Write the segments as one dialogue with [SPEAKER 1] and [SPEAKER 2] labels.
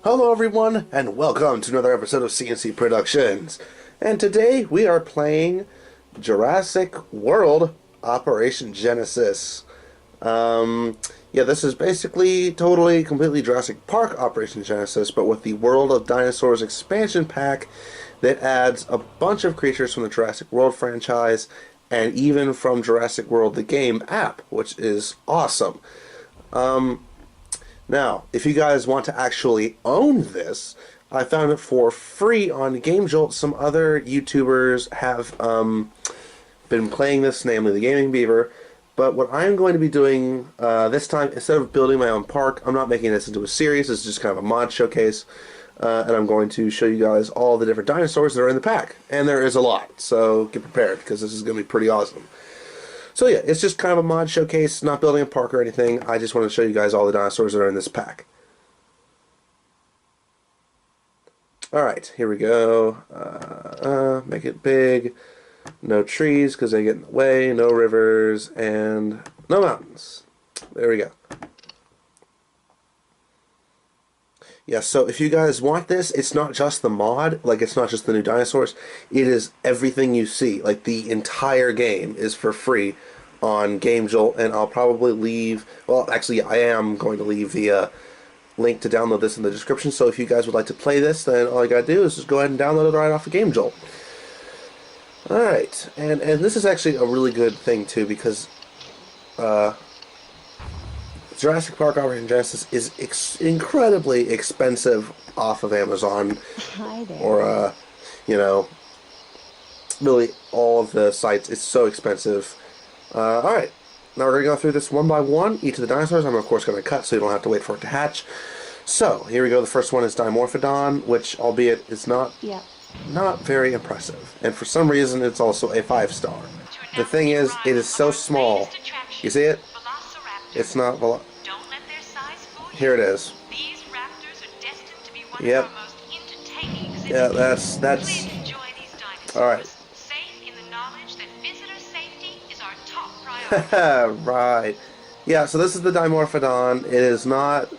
[SPEAKER 1] Hello everyone, and welcome to another episode of CNC Productions. And today we are playing Jurassic World Operation Genesis. This is basically completely Jurassic Park Operation Genesis, but with the World of Dinosaurs expansion pack that adds a bunch of creatures from the Jurassic World franchise, and even from Jurassic World the game app, which is awesome. Now, if you guys want to actually own this, I found it for free on Game Jolt. Some other YouTubers have been playing this, namely the Gaming Beaver. But what I'm going to be doing this time, instead of building my own park, I'm not making this into a series. This is just kind of a mod showcase. And I'm going to show you guys all the different dinosaurs that are in the pack. And there is a lot, so get prepared, because this is going to be pretty awesome. So yeah, it's just kind of a mod showcase, not building a park or anything. I just want to show you guys all the dinosaurs that are in this pack. Alright, here we go. Make it big. No trees, because they get in the way. No rivers, and no mountains. There we go. Yeah, so if you guys want this, it's not just the mod, like it's not just the new dinosaurs, it is everything you see. Like the entire game is for free on Game Jolt, and I'll probably leave, well actually I am going to leave the link to download this in the description, so if you guys would like to play this, then all you gotta do is just go ahead and download it right off of Game Jolt. Alright, and this is actually a really good thing too, because Jurassic Park Operation Genesis is incredibly expensive off of Amazon.
[SPEAKER 2] Hi there.
[SPEAKER 1] Or, really all of the sites. It's so expensive. Alright, now we're going to go through this one by one. Each of the dinosaurs I'm of course going to cut so you don't have to wait for it to hatch. So, here we go. The first one is Dimorphodon, which, albeit, is not very impressive. And for some reason, it's also a 5-star. The thing is, it is so small. You see it? It's not... Here it is.
[SPEAKER 3] These raptors are destined to be one
[SPEAKER 1] Yep.
[SPEAKER 3] of our most entertaining exhibits.
[SPEAKER 1] Yeah, that's...
[SPEAKER 3] Please enjoy these dinosaurs.
[SPEAKER 1] Alright.
[SPEAKER 3] Safe in the knowledge that visitor safety is our top priority.
[SPEAKER 1] Right. Yeah, so this is the Dimorphodon. It is not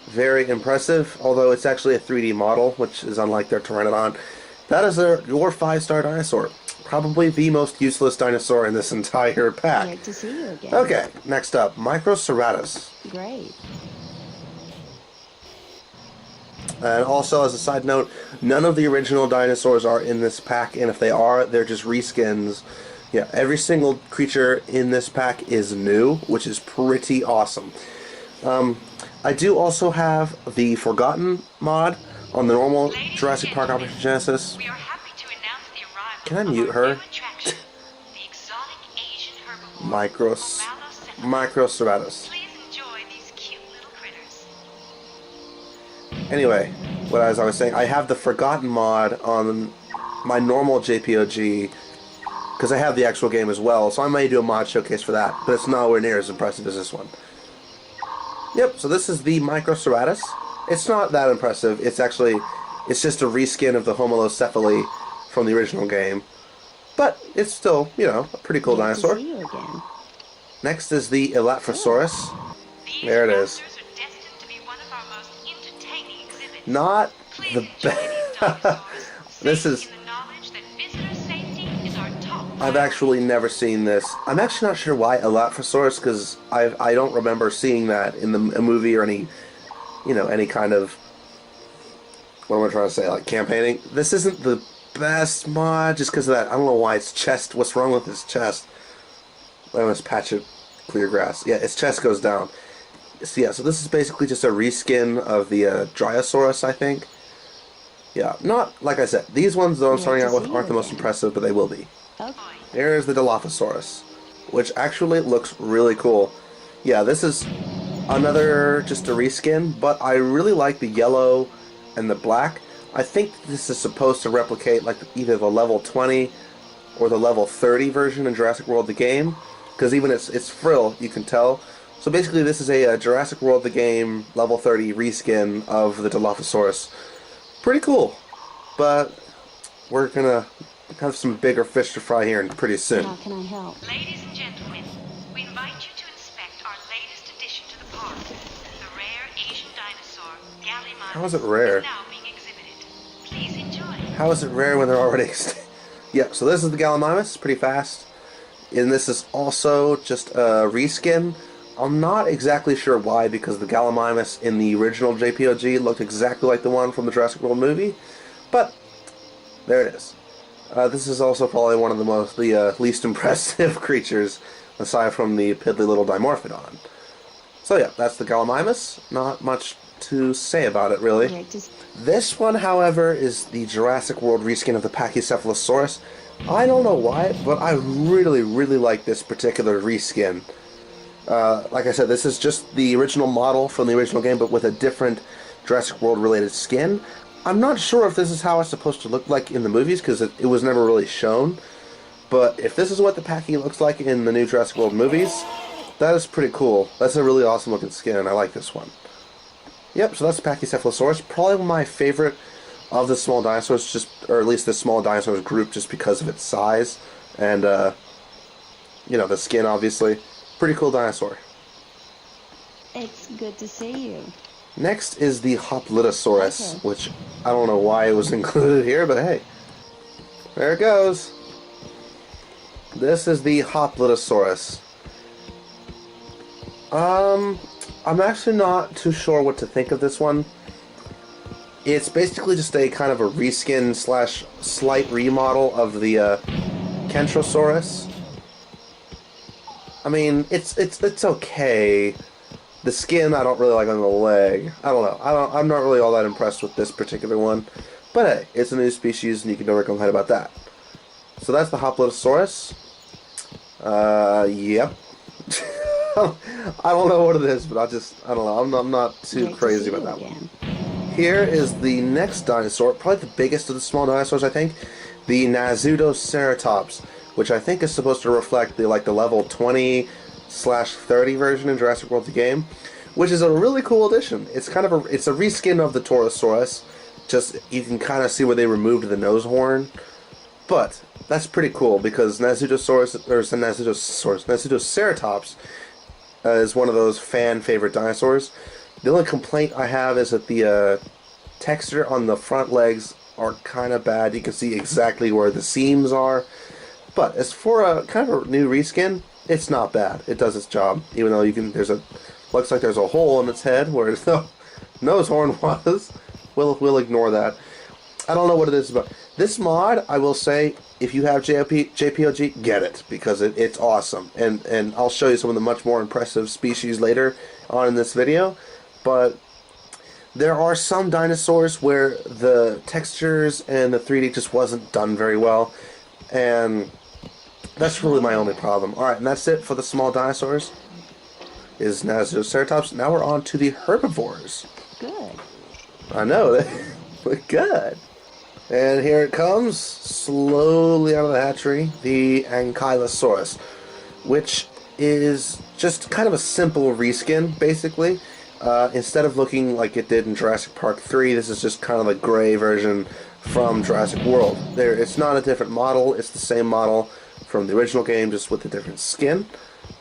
[SPEAKER 1] very impressive, although it's actually a 3D model, which is unlike their Pteranodon. That is your 5-star dinosaur. Probably the most useless dinosaur in this entire pack.
[SPEAKER 2] Great to see you again.
[SPEAKER 1] Okay, next up, Microceratus.
[SPEAKER 2] Great.
[SPEAKER 1] And also, as a side note, none of the original dinosaurs are in this pack, and if they are, they're just reskins. Yeah, every single creature in this pack is new, which is pretty awesome. I do also have the Forgotten mod on the normal Jurassic Park Operation Genesis.
[SPEAKER 3] We are happy to announce the arrival
[SPEAKER 1] Can I
[SPEAKER 3] of
[SPEAKER 1] mute
[SPEAKER 3] our
[SPEAKER 1] her?
[SPEAKER 3] new attraction, the exotic Asian herbivore
[SPEAKER 1] Microceratus.
[SPEAKER 3] Please enjoy these cute little critters.
[SPEAKER 1] Anyway, as I was saying, I have the Forgotten mod on my normal JPOG, because I have the actual game as well, so I may do a mod showcase for that, but it's nowhere near as impressive as this one. Yep, so this is the Microceratus. It's not that impressive. It's just a reskin of the Homalocephali from the original game. But it's still, a pretty cool dinosaur.
[SPEAKER 2] To see you again.
[SPEAKER 1] Next is the Elaphrosaurus.
[SPEAKER 3] These
[SPEAKER 1] There it is.
[SPEAKER 3] raptors are destined to be one of our most entertaining exhibits.
[SPEAKER 1] Not
[SPEAKER 3] Please
[SPEAKER 1] the
[SPEAKER 3] enjoy these
[SPEAKER 1] best.
[SPEAKER 3] dinosaurs.
[SPEAKER 1] This
[SPEAKER 3] Safe
[SPEAKER 1] is...
[SPEAKER 3] in the knowledge that visitor safety is our top
[SPEAKER 1] I've
[SPEAKER 3] priority.
[SPEAKER 1] actually never seen this. I'm actually not sure why Elaphrosaurus, because I don't remember seeing that in a movie or any kind of, what am I trying to say, like campaigning. This isn't the best mod just because of that. I don't know why its chest, what's wrong with his chest? I must patch it, clear grass. Yeah, its chest goes down. So yeah, so this is basically just a reskin of the Brachiosaurus, I think. Yeah, not, like I said, these ones though I'm starting out with aren't the most impressive, but they will be.
[SPEAKER 2] Okay.
[SPEAKER 1] Here's the Dilophosaurus, which actually looks really cool. Yeah, this is another, just a reskin, but I really like the yellow and the black. I think this is supposed to replicate like either the level 20 or the level 30 version in Jurassic World the game, because even its frill, you can tell. So basically this is a Jurassic World the game level 30 reskin of the Dilophosaurus. Pretty cool, but we're gonna have some bigger fish to fry here pretty soon.
[SPEAKER 2] How can I help?
[SPEAKER 3] Ladies and gentlemen, we invite you to inspect our latest addition to the park, the rare Asian dinosaur,
[SPEAKER 1] How is it rare?
[SPEAKER 3] is now being exhibited. Please enjoy.
[SPEAKER 1] How is it rare when they're already extinct? Yep, so this is the Gallimimus, pretty fast. And this is also just a reskin. I'm not exactly sure why, because the Gallimimus in the original JPOG looked exactly like the one from the Jurassic World movie. But, there it is. This is also probably one of the least impressive creatures, aside from the piddly little Dimorphodon. So yeah, that's the Gallimimus. Not much to say about it, really. This one, however, is the Jurassic World reskin of the Pachycephalosaurus. I don't know why, but I really, really like this particular reskin. Like I said, this is just the original model from the original game, but with a different Jurassic World related skin. I'm not sure if this is how it's supposed to look like in the movies, because it was never really shown. But if this is what the Pachy looks like in the new Jurassic World movies, that is pretty cool. That's a really awesome looking skin. I like this one. Yep, so that's the Pachycephalosaurus. Probably my favorite of the small dinosaurs, or at least the small dinosaurs group, just because of its size and, you know, the skin, obviously. Pretty cool dinosaur.
[SPEAKER 2] It's good to see you.
[SPEAKER 1] Next is the Hoplitosaurus,
[SPEAKER 2] Okay.
[SPEAKER 1] which I don't know why it was included here, but hey, there it goes. This is the Hoplitosaurus. I'm actually not too sure what to think of this one. It's basically just a kind of a reskin slash slight remodel of the Kentrosaurus. I mean, it's okay. The skin I don't really like on the leg. I don't know. I'm not really all that impressed with this particular one. But hey, it's a new species and you can never complain about that. So that's the Hoplitosaurus. Yep. I don't know what it is, but I don't know. I'm not too crazy about that one. Here is the next dinosaur, probably the biggest of the small dinosaurs, I think, the Majungasaurus, which I think is supposed to reflect the level 20/30 version in Jurassic World the game, which is a really cool addition. It's kind of it's a reskin of the Torosaurus. Just you can kind of see where they removed the nose horn, but that's pretty cool because Nazutoceratops is one of those fan favorite dinosaurs. The only complaint I have is that the texture on the front legs are kind of bad. You can see exactly where the seams are. But as for a kind of a new reskin, it's not bad. It does its job. Even though looks like there's a hole in its head where the nose horn was. We'll ignore that. I don't know what it is about this mod. I will say, if you have JPOG, get it because it's awesome. And I'll show you some of the much more impressive species later on in this video. But there are some dinosaurs where the textures and the 3D just wasn't done very well, and that's really my only problem. Alright, and that's it for the small dinosaurs. Is Nazutoceratops. Now we're on to the herbivores.
[SPEAKER 2] Good.
[SPEAKER 1] I know, good. And here it comes, slowly out of the hatchery, the Ankylosaurus, which is just kind of a simple reskin, basically. Instead of looking like it did in Jurassic Park 3, this is just kind of a gray version from Jurassic World. It's not a different model, it's the same model from the original game, just with a different skin.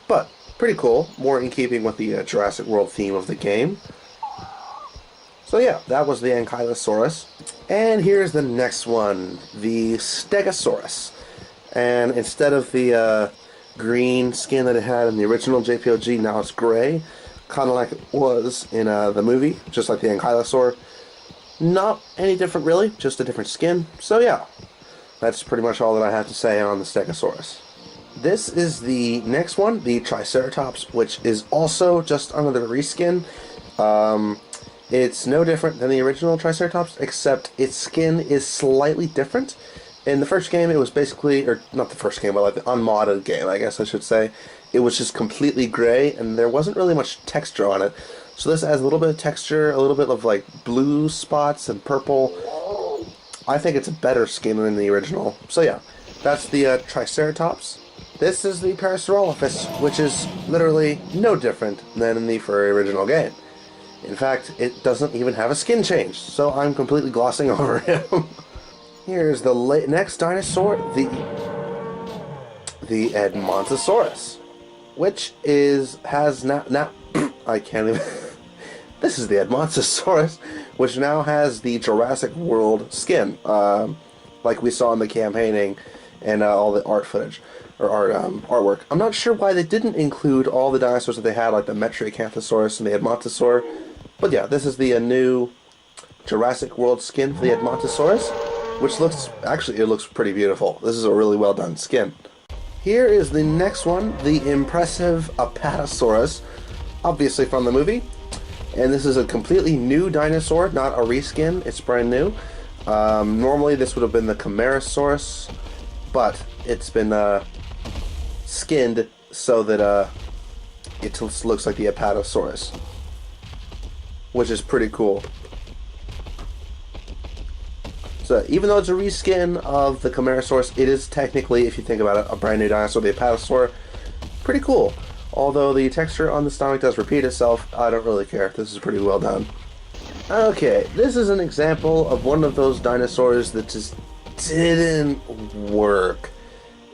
[SPEAKER 1] But, pretty cool, more in keeping with the Jurassic World theme of the game. So yeah, that was the Ankylosaurus. And here's the next one, the Stegosaurus. And instead of the green skin that it had in the original JPOG, now it's gray. Kind of like it was in the movie, just like the Ankylosaur. Not any different really, just a different skin. So yeah, that's pretty much all that I have to say on the Stegosaurus. This is the next one, the Triceratops, which is also just another reskin. It's no different than the original Triceratops, except its skin is slightly different. In the first game, it was basically, or not the first game, but like the unmodded game, I guess I should say, it was just completely gray, and there wasn't really much texture on it. So this adds a little bit of texture, a little bit of like blue spots and purple. I think it's a better skin than the original. So yeah, that's the Triceratops. This is the Parasaurolophus, which is literally no different than in the furry original game. In fact, it doesn't even have a skin change, so I'm completely glossing over him. Here's the next dinosaur, the Edmontosaurus, which has now I can't even This is the Edmontosaurus, which now has the Jurassic World skin, like we saw in the campaigning and all the art footage, or artwork. I'm not sure why they didn't include all the dinosaurs that they had, like the Metriacanthosaurus and the Edmontosaur. But yeah, this is the new Jurassic World skin for the Edmontosaurus, which looks, actually, it looks pretty beautiful. This is a really well done skin. Here is the next one, the impressive Apatosaurus, obviously from the movie. And this is a completely new dinosaur, not a reskin, it's brand new. Normally this would have been the Camarasaurus, but it's been skinned so that it looks like the Apatosaurus, which is pretty cool. So even though it's a reskin of the Camarasaurus, it is technically, if you think about it, a brand new dinosaur, the Apatosaur. Pretty cool. Although the texture on the stomach does repeat itself, I don't really care. This is pretty well done. Okay, this is an example of one of those dinosaurs that just didn't work.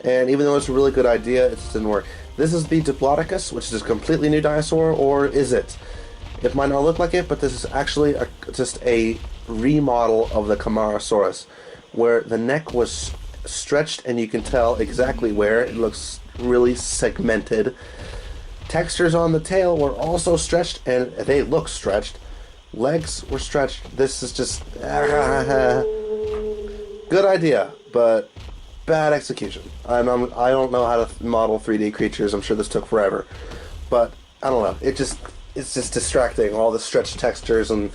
[SPEAKER 1] And even though it's a really good idea, it just didn't work. This is the Diplodocus, which is a completely new dinosaur, or is it? It might not look like it, but this is actually just a remodel of the Camarasaurus, where the neck was stretched and you can tell exactly where. It looks really segmented. Textures on the tail were also stretched, and they look stretched. Legs were stretched. This is just good idea, but bad execution. I don't know how to model 3D creatures. I'm sure this took forever, but I don't know. It's just distracting. All the stretched textures and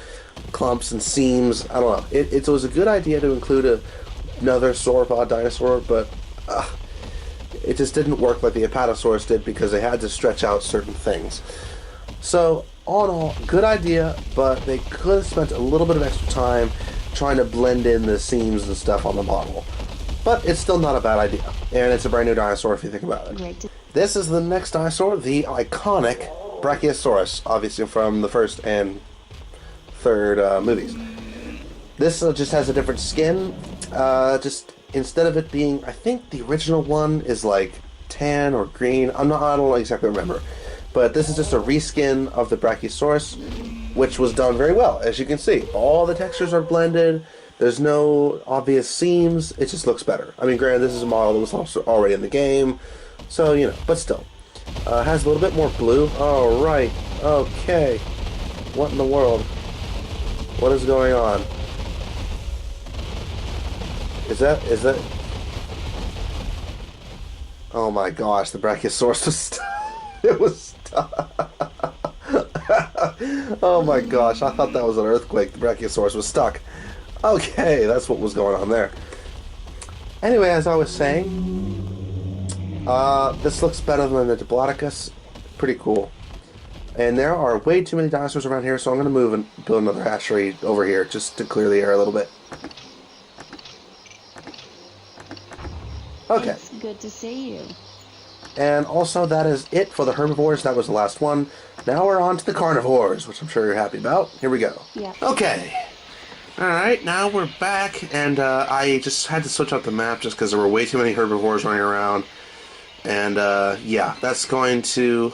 [SPEAKER 1] clumps and seams. I don't know. It was a good idea to include another sauropod dinosaur, but it just didn't work like the Apatosaurus did because they had to stretch out certain things. So, all in all, good idea, but they could have spent a little bit of extra time trying to blend in the seams and stuff on the model. But it's still not a bad idea, and it's a brand new dinosaur if you think about it.
[SPEAKER 2] Right.
[SPEAKER 1] This is the next dinosaur, the iconic Brachiosaurus, obviously from the first and third movies. This just has a different skin. Just instead of it being, I think the original one is like tan or green. I don't exactly remember. But this is just a reskin of the Brachiosaurus, which was done very well. As you can see, all the textures are blended. There's no obvious seams. It just looks better. I mean, granted, this is a model that was also already in the game, so, you know, but still. Has a little bit more blue. Oh, right. Okay. What in the world? What is going on? Is that... Oh my gosh, the Brachiosaurus was... It was stuck. Oh my gosh, I thought that was an earthquake. The Brachiosaurus was stuck. Okay, that's what was going on there. Anyway, as I was saying, this looks better than the Diplodocus. Pretty cool. And there are way too many dinosaurs around here, so I'm going to move and build another hatchery over here just to clear the air a little bit. Okay.
[SPEAKER 2] It's good to see you.
[SPEAKER 1] And also, that is it for the herbivores. That was the last one. Now we're on to the carnivores, which I'm sure you're happy about. Here we go.
[SPEAKER 2] Yeah.
[SPEAKER 1] Okay. Alright, now we're back, and I just had to switch out the map just because there were way too many herbivores running around. And, yeah, that's going to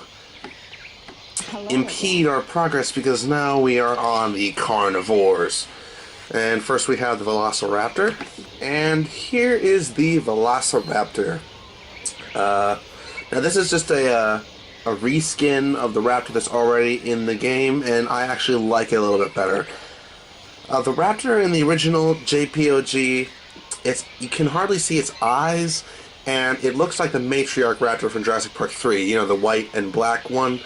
[SPEAKER 1] impede our progress because now we are on the carnivores. And first we have the Velociraptor. And here is the Velociraptor. Now this is just a reskin of the raptor that's already in the game, and I actually like it a little bit better. The raptor in the original JPOG, you can hardly see its eyes, and it looks like the matriarch raptor from Jurassic Park 3, you know, the white and black one,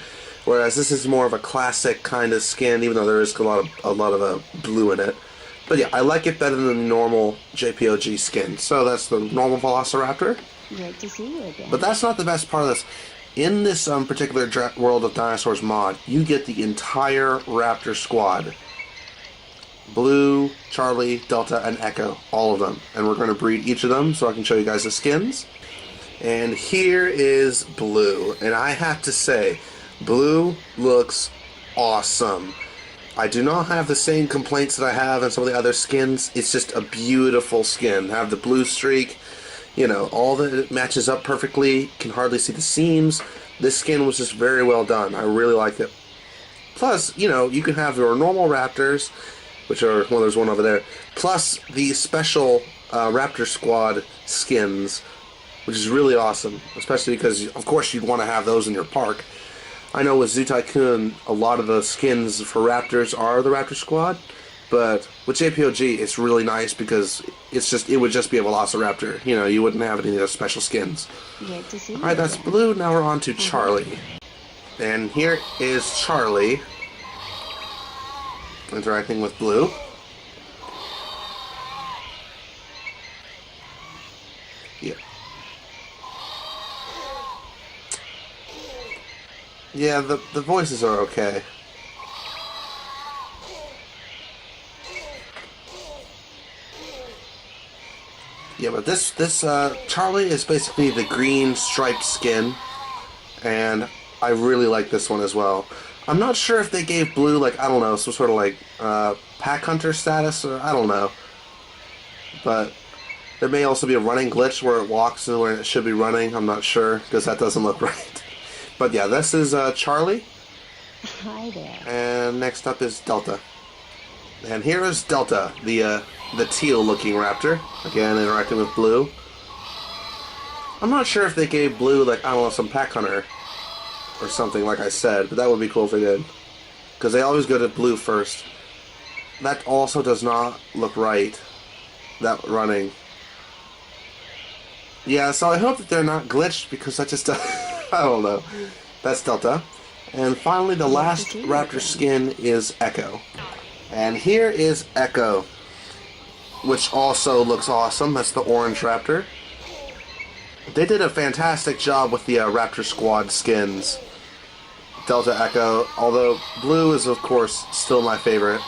[SPEAKER 1] whereas this is more of a classic kind of skin, even though there is a lot of blue in it. But yeah, I like it better than the normal JPOG skin. So that's the normal Velociraptor.
[SPEAKER 2] Great to see you again.
[SPEAKER 1] But that's not the best part of this. In this particular World of Dinosaurs mod, you get the entire Raptor squad. Blue, Charlie, Delta, and Echo. All of them. And we're going to breed each of them so I can show you guys the skins. And here is Blue. And I have to say, Blue looks awesome. I do not have the same complaints that I have on some of the other skins. It's just a beautiful skin. Have the blue streak. You know, all that it matches up perfectly. Can hardly see the seams. This skin was just very well done. I really liked it. Plus, you know, you can have your normal raptors, which are, well, there's one over there, plus the special Raptor Squad skins, which is really awesome, especially because, of course, you'd want to have those in your park. I know with Zoo Tycoon, a lot of the skins for Raptors are the Raptor Squad, but with JPOG, it's really nice because it would just be a Velociraptor. You know, you wouldn't have any of those special skins.
[SPEAKER 2] Great to see you.
[SPEAKER 1] Alright, that's Blue. Now we're on to Charlie. And here is Charlie interacting with Blue. Yeah. Yeah, the voices are okay. Yeah, but this Charlie is basically the green striped skin, and I really like this one as well. I'm not sure if they gave Blue, like, I don't know, some sort of, like, pack hunter status, or I don't know. But there may also be a running glitch where it walks where it should be running. I'm not sure, because that doesn't look right. But yeah, this is Charlie.
[SPEAKER 2] Hi there.
[SPEAKER 1] And next up is Delta. And here is Delta, the teal-looking raptor. Again, interacting with Blue. I'm not sure if they gave Blue, like, I don't know, some pack hunter or something, like I said, but that would be cool if they did. Because they always go to Blue first. That also does not look right, that running. Yeah, so I hope that they're not glitched, because that just, I don't know. That's Delta. And finally, the last raptor skin is Echo. And here is Echo, which also looks awesome. That's the orange raptor. They did a fantastic job with the Raptor Squad skins. Delta, Echo, although Blue is, of course, still my favorite.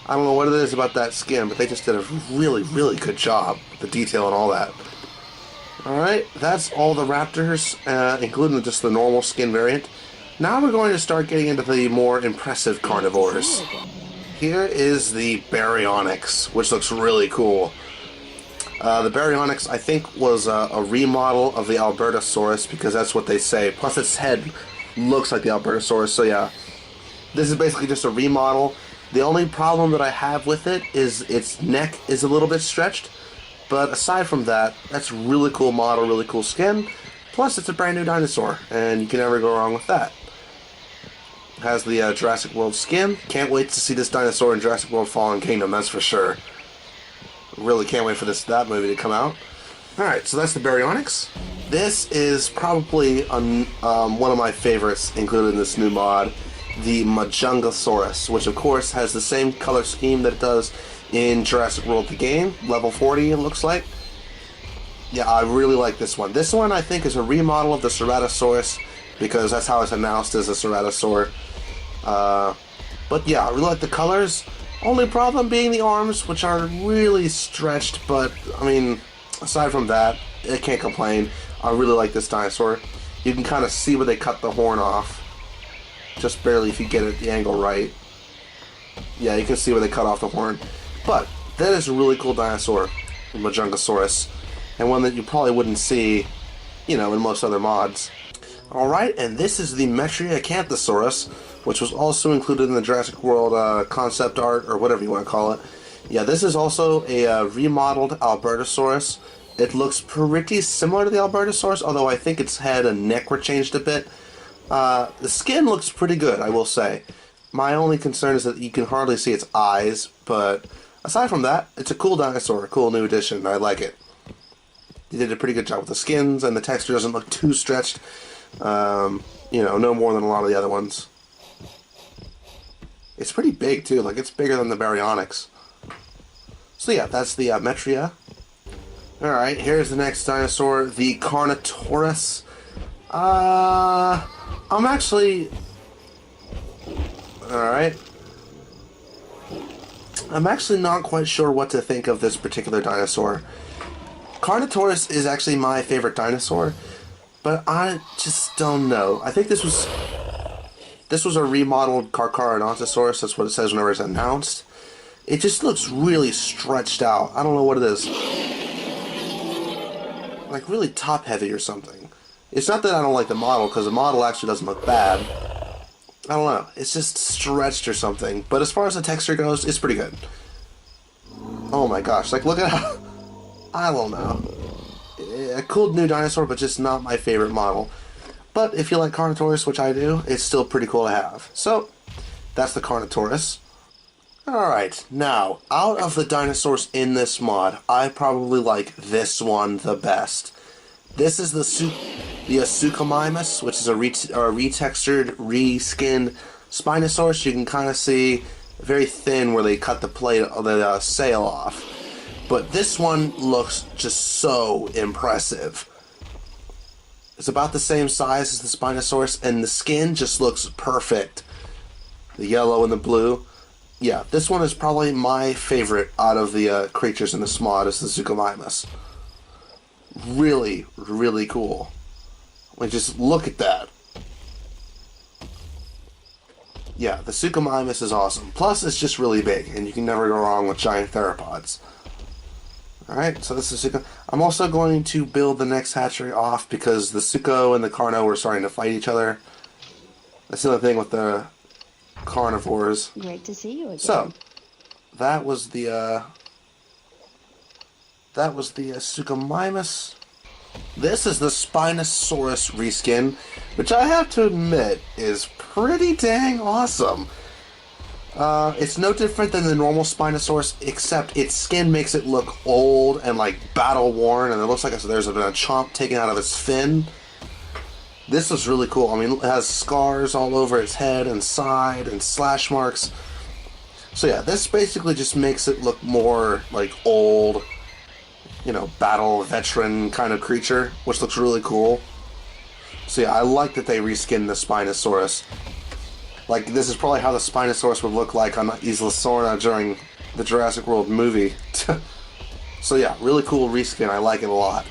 [SPEAKER 1] I don't know what it is about that skin, but they just did a really, really good job with the detail and all that. Alright, that's all the Raptors, including just the normal skin variant. Now we're going to start getting into the more impressive carnivores. Here is the Baryonyx, which looks really cool. The Baryonyx, I think, was a remodel of the Albertosaurus, because that's what they say. Plus, its head looks like the Albertosaurus, so yeah. This is basically just a remodel. The only problem that I have with it is its neck is a little bit stretched. But aside from that, that's a really cool model, really cool skin. Plus, it's a brand new dinosaur, and you can never go wrong with that. It has the Jurassic World skin. Can't wait to see this dinosaur in Jurassic World Fallen Kingdom, that's for sure. Really can't wait for that movie to come out. Alright, so that's the Baryonyx. This is probably one of my favorites included in this new mod, the Majungasaurus, which of course has the same color scheme that it does in Jurassic World the game, level 40 it looks like. Yeah, I really like this one. This one I think is a remodel of the Ceratosaurus, because that's how it's announced as a Ceratosaur. But yeah, I really like the colors. Only problem being the arms, which are really stretched, but, I mean, aside from that, I can't complain. I really like this dinosaur. You can kind of see where they cut the horn off. Just barely if you get it the angle right. Yeah, you can see where they cut off the horn. But, that is a really cool dinosaur, the Majungasaurus, and one that you probably wouldn't see, you know, in most other mods. Alright, and this is the Materia Acanthosaurus, which was also included in the Jurassic World concept art, or whatever you want to call it. Yeah, this is also a remodeled Albertosaurus. It looks pretty similar to the Albertosaurus, although I think its head and neck were changed a bit. The skin looks pretty good, I will say. My only concern is that you can hardly see its eyes, but aside from that, it's a cool dinosaur, a cool new addition. I like it. They did a pretty good job with the skins, and the texture doesn't look too stretched. You know, no more than a lot of the other ones. It's pretty big, too. Like, it's bigger than the Baryonyx. So, yeah, that's the Materia. Alright, here's the next dinosaur, the Carnotaurus. I'm actually... Alright. I'm actually not quite sure what to think of this particular dinosaur. Carnotaurus is actually my favorite dinosaur, but I just don't know. I think this was a remodeled Carcharodontosaurus. That's what it says whenever it's announced. It just looks really stretched out. I don't know what it is. Like really top heavy or something. It's not that I don't like the model, because the model actually doesn't look bad. I don't know. It's just stretched or something. But as far as the texture goes, it's pretty good. Oh my gosh. Like, look at how... I don't know. A cool new dinosaur, but just not my favorite model. But if you like Carnotaurus, which I do, it's still pretty cool to have. So, that's the Carnotaurus. Alright, now, out of the dinosaurs in this mod, I probably like this one the best. This is the Asuka, which is a retextured, reskinned Spinosaurus. You can kind of see very thin where they cut the plate of the sail off. But this one looks just so impressive. It's about the same size as the Spinosaurus, and the skin just looks perfect. The yellow and the blue. Yeah, this one is probably my favorite out of the creatures in this mod, is the Asuka. Really, really cool. Like, just look at that. Yeah, the Asuka is awesome. Plus, it's just really big, and you can never go wrong with giant theropods. Alright, so this is Asuka. I'm also going to build the next hatchery off because the Suko and the Carno were starting to fight each other. That's the other thing with the carnivores.
[SPEAKER 2] Great to see you again.
[SPEAKER 1] So, that was the Asuka. This is the Spinosaurus reskin, which I have to admit is pretty dang awesome. It's no different than the normal Spinosaurus, except its skin makes it look old and like battle worn, and it looks like there's been a chomp taken out of its fin. This was really cool. I mean, it has scars all over its head and side and slash marks. So yeah, this basically just makes it look more like old, you know, battle veteran kind of creature, which looks really cool. So yeah, I like that they reskinned the Spinosaurus. Like, this is probably how the Spinosaurus would look like on Isla Sorna during the Jurassic World movie. So yeah, really cool reskin. I like it a lot.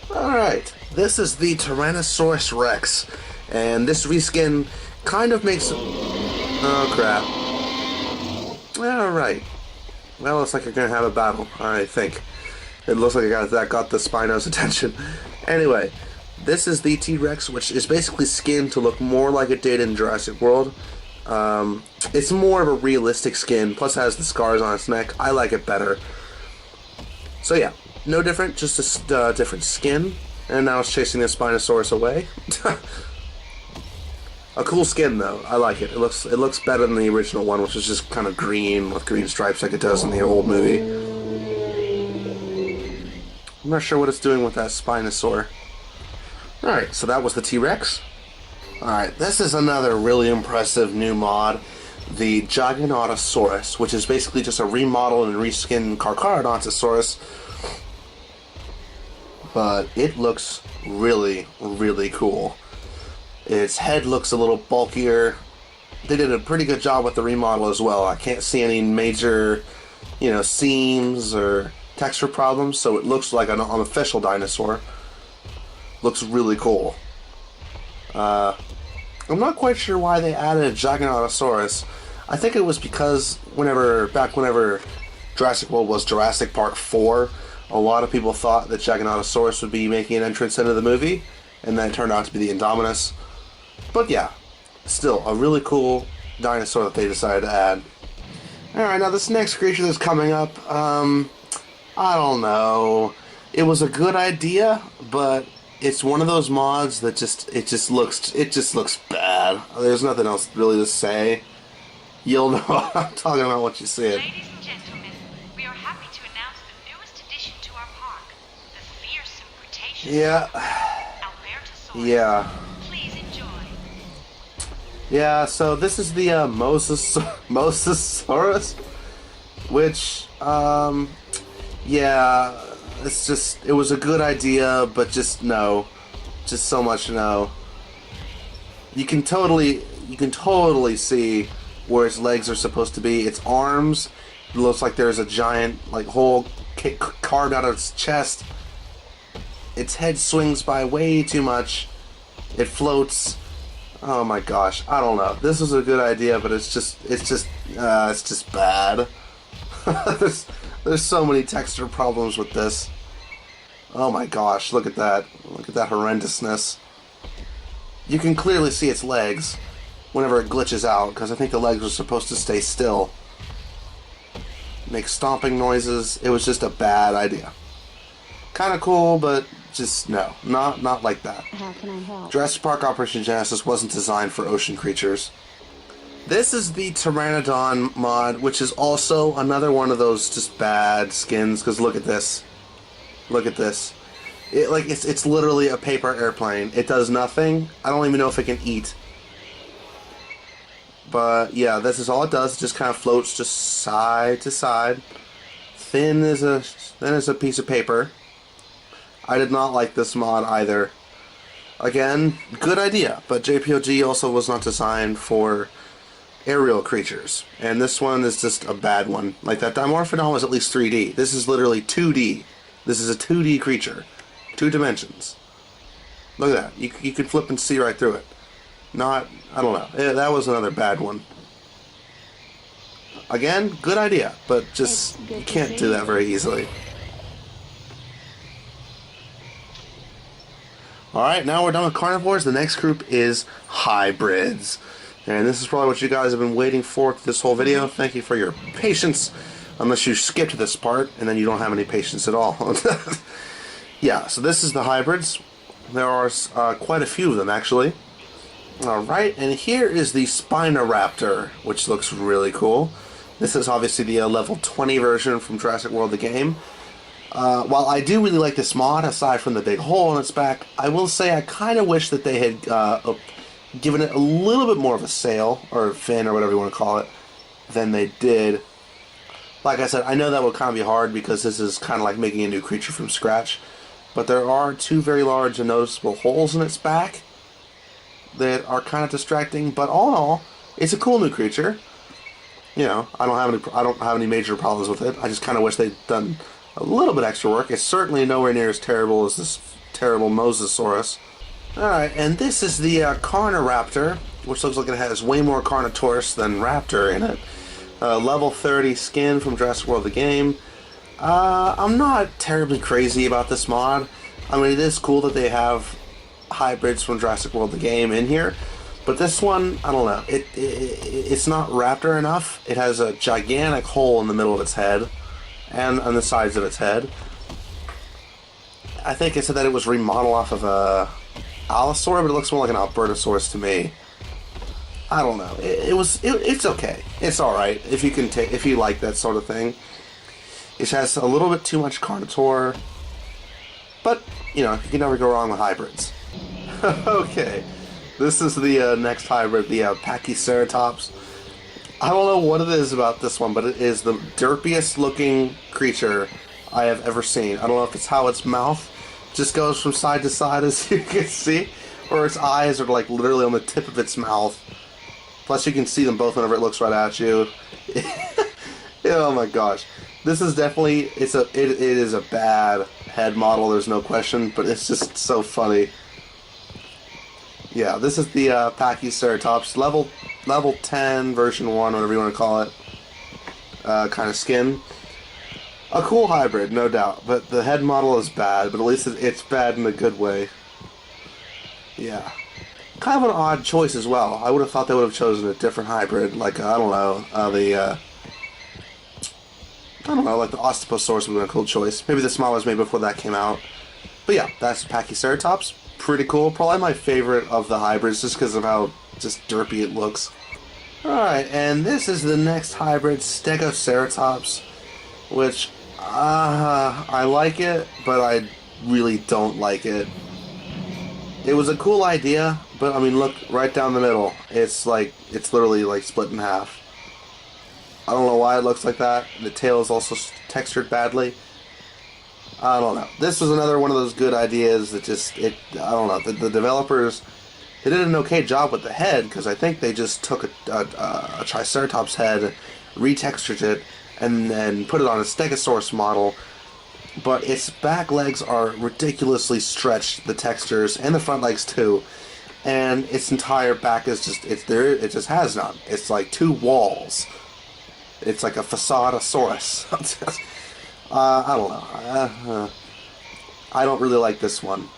[SPEAKER 1] Alright, this is the Tyrannosaurus Rex. And this reskin kind of makes... Oh, crap. Alright. Well, looks like you're going to have a battle, I think. It looks like that got the Spino's attention. Anyway, this is the T-Rex, which is basically skinned to look more like it did in Jurassic World. It's more of a realistic skin, plus it has the scars on its neck. I like it better. So yeah, no different, just a different skin. And now it's chasing the Spinosaurus away. A cool skin though, I like it. It looks better than the original one, which was just kind of green with green stripes like it does in the old movie. I'm not sure what it's doing with that Spinosaur. Alright, so that was the T-Rex. Alright, this is another really impressive new mod. The Giganotosaurus, which is basically just a remodeled and reskinned Carcharodontosaurus. But it looks really, really cool. Its head looks a little bulkier. They did a pretty good job with the remodel as well. I can't see any major, seams or texture problems, so it looks like an official dinosaur. Looks really cool. I'm not quite sure why they added a Giganotosaurus. I think it was because whenever Jurassic World was Jurassic Park 4, a lot of people thought that Giganotosaurus would be making an entrance into the movie, and then it turned out to be the Indominus. But yeah, still, a really cool dinosaur that they decided to add. Alright, now this next creature that's coming up, I don't know. It was a good idea, but it's one of those mods that just looks bad. There's nothing else really to say. You'll know what I'm talking about once you see it.
[SPEAKER 3] Ladies and gentlemen, we are happy to announce the newest addition to our park, the fearsome Cretaceous.
[SPEAKER 1] Yeah.
[SPEAKER 3] Albertosaurus.
[SPEAKER 1] Yeah.
[SPEAKER 3] Please enjoy.
[SPEAKER 1] Yeah, so this is the Mosasaurus, which, yeah, it was a good idea, but just no. Just so much no. You can totally see where its legs are supposed to be. Its arms, it looks like there's a giant, hole carved out of its chest. Its head swings by way too much. It floats. Oh my gosh, I don't know. This was a good idea, but it's just bad. There's so many texture problems with this. Oh my gosh, look at that. Look at that horrendousness. You can clearly see its legs. whenever it glitches out, because I think the legs were supposed to stay still. Make stomping noises. It was just a bad idea. Kind of cool, but just no. Not like that.
[SPEAKER 2] How can I help?
[SPEAKER 1] Jurassic Park Operation Genesis wasn't designed for ocean creatures. This is the Pteranodon mod, which is also another one of those just bad skins, because look at this. Look at this. It's literally a paper airplane. It does nothing. I don't even know if it can eat. But yeah, this is all it does. It just kind of floats just side to side. Thin as a piece of paper. I did not like this mod either. Again, good idea, but JPOG also was not designed for aerial creatures. And this one is just a bad one. Like that Dimorphodon was at least 3D. This is literally 2D. This is a 2D creature. 2 dimensions. Look at that. You could flip and see right through it. I don't know. That was another bad one. Again, good idea, but just you can't do that very easily. Alright, now we're done with carnivores. The next group is hybrids. And this is probably what you guys have been waiting for this whole video. Thank you for your patience. Unless you skipped this part, and then you don't have any patience at all. Yeah, so this is the hybrids. There are quite a few of them, actually. Alright, and here is the Spinoraptor, which looks really cool. This is obviously the level 20 version from Jurassic World the game. While I do really like this mod, aside from the big hole in its back, I will say I kind of wish that they had given it a little bit more of a sail, or fin, or whatever you want to call it, than they did. Like I said, I know that would kind of be hard because this is kind of like making a new creature from scratch. But there are 2 very large and noticeable holes in its back that are kind of distracting. But all in all, it's a cool new creature. You know, I don't have any major problems with it. I just kind of wish they'd done a little bit extra work. It's certainly nowhere near as terrible as this terrible Mosasaurus. Alright, and this is the Carnoraptor, which looks like it has way more Carnotaurus than Raptor in it. Level 30 skin from Jurassic World the game. I'm not terribly crazy about this mod. I mean, it is cool that they have hybrids from Jurassic World the game in here, but this one, I don't know. It's not Raptor enough. It has a gigantic hole in the middle of its head and on the sides of its head. I think it said that it was remodeled off of a Allosaur, but it looks more like an Albertosaurus to me. I don't know. It's okay. It's all right if you like that sort of thing. It has a little bit too much Carnotaur, but you know, you can never go wrong with hybrids. Okay, this is the next hybrid, the Pachyceratops. I don't know what it is about this one, but it is the derpiest looking creature I have ever seen. I don't know if it's how its mouth just goes from side to side, as you can see, or its eyes are like literally on the tip of its mouth. Plus, you can see them both whenever it looks right at you. Oh my gosh. This is definitely, it is a bad head model, there's no question, but it's just so funny. Yeah, this is the Pachyceratops, level 10, version 1, whatever you want to call it, kind of skin. A cool hybrid, no doubt, but the head model is bad, but at least it's bad in a good way. Yeah. Kind of an odd choice as well. I would have thought they would have chosen a different hybrid, like, I don't know, like the Osteoposaurus would have been a cool choice. Maybe the small was made before that came out. But yeah, that's Pachyceratops. Pretty cool. Probably my favorite of the hybrids just because of how just derpy it looks. Alright, and this is the next hybrid, Stegoceratops, which, I like it, but I really don't like it. It was a cool idea, but I mean, look, right down the middle. It's literally like split in half. I don't know why it looks like that. The tail is also textured badly. I don't know. This was another one of those good ideas that I don't know. The developers, they did an okay job with the head, because I think they just took a Triceratops head, retextured it, and then put it on a Stegosaurus model. But its back legs are ridiculously stretched, the textures, and the front legs too. And its entire back is it just has none. It's like 2 walls. It's like a Facadosaurus. I don't know. I don't really like this one.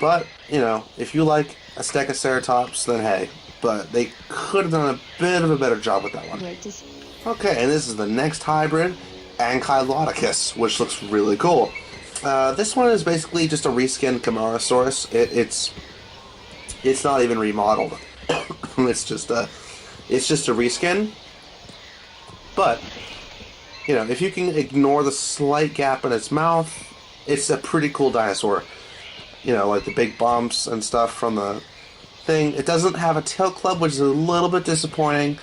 [SPEAKER 1] But, you know, if you like a Stegoceratops, then hey, but they could have done a bit of a better job with that one.
[SPEAKER 2] Great to see.
[SPEAKER 1] Okay, and this is the next hybrid, Ankylodocus, which looks really cool. This one is basically just a reskinned Camarasaurus. It's not even remodeled. it's just a reskin. But you know, if you can ignore the slight gap in its mouth, it's a pretty cool dinosaur. You know, like the big bumps and stuff from the thing. It doesn't have a tail club, which is a little bit disappointing.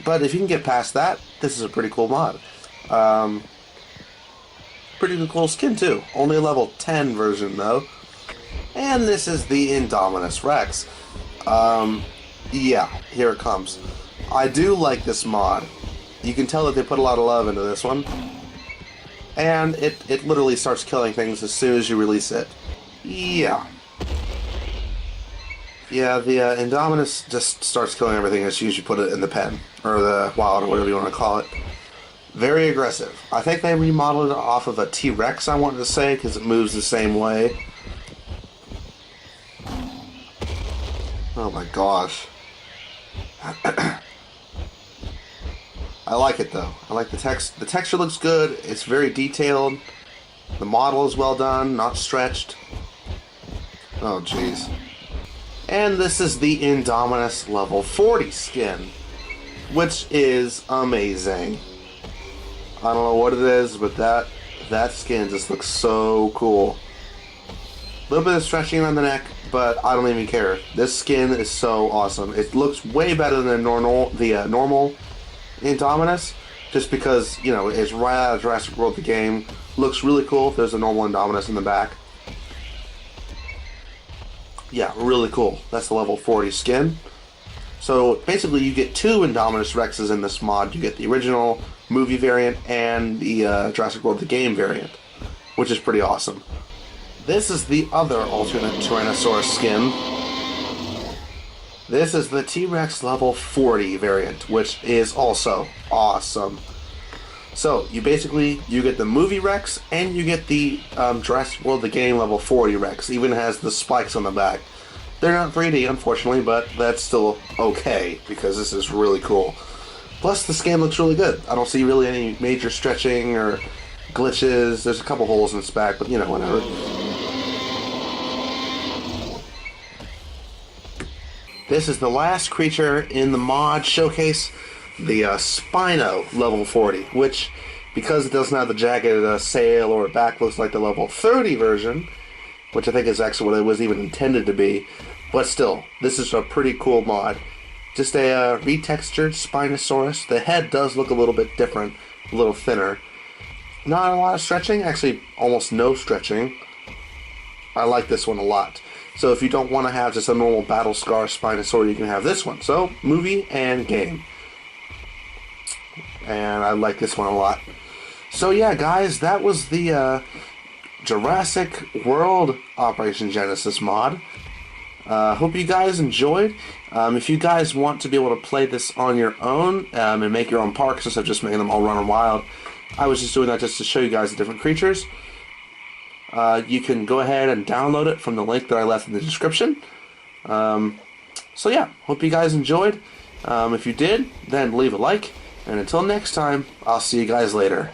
[SPEAKER 1] But if you can get past that, this is a pretty cool mod. Pretty cool skin too. Only a level 10 version though. And this is the Indominus Rex. Yeah, here it comes. I do like this mod. You can tell that they put a lot of love into this one. And it literally starts killing things as soon as you release it. Yeah. Yeah, the Indominus just starts killing everything as soon as you put it in the pen. Or the wild, or whatever you want to call it. Very aggressive. I think they remodeled it off of a TRex, I wanted to say, because it moves the same way. Oh my gosh. I like it though. I like the text. The texture looks good. It's very detailed. The model is well done, not stretched. Oh jeez. And this is the Indominus Level 40 skin, which is amazing. I don't know what it is, but that skin just looks so cool. A little bit of stretching on the neck, but I don't even care. This skin is so awesome. It looks way better than normal Indominus, just because, you know, it's right out of Jurassic World the game. Looks really cool. There's a normal Indominus in the back. Yeah, really cool. That's the level 40 skin. So basically you get two Indominus Rexes in this mod. You get the original movie variant and the Jurassic World the game variant, which is pretty awesome. This is the other alternate Tyrannosaurus skin. This is the TRex Level 40 variant, which is also awesome. So you get the movie Rex and you get the Jurassic World the game Level 40 Rex. Even has the spikes on the back. They're not 3D, unfortunately, but that's still okay because this is really cool. Plus, the skin looks really good. I don't see really any major stretching or glitches. There's a couple holes in its back, but you know, whatever. This is the last creature in the mod showcase, the Spino Level 40, which, because it doesn't have the jagged sail or back, looks like the Level 30 version, which I think is actually what it was even intended to be. But still, this is a pretty cool mod. Just a retextured Spinosaurus. The head does look a little bit different, a little thinner. Not a lot of stretching, actually almost no stretching. I like this one a lot. So if you don't want to have just a normal Battle Scar Spinosaur, you can have this one. So, movie and game. And I like this one a lot. So yeah, guys, that was the Jurassic World Operation Genesis mod. Hope you guys enjoyed. If you guys want to be able to play this on your own and make your own parks instead of just making them all run wild, I was just doing that just to show you guys the different creatures. You can go ahead and download it from the link that I left in the description. So yeah, hope you guys enjoyed. If you did, then leave a like. And until next time, I'll see you guys later.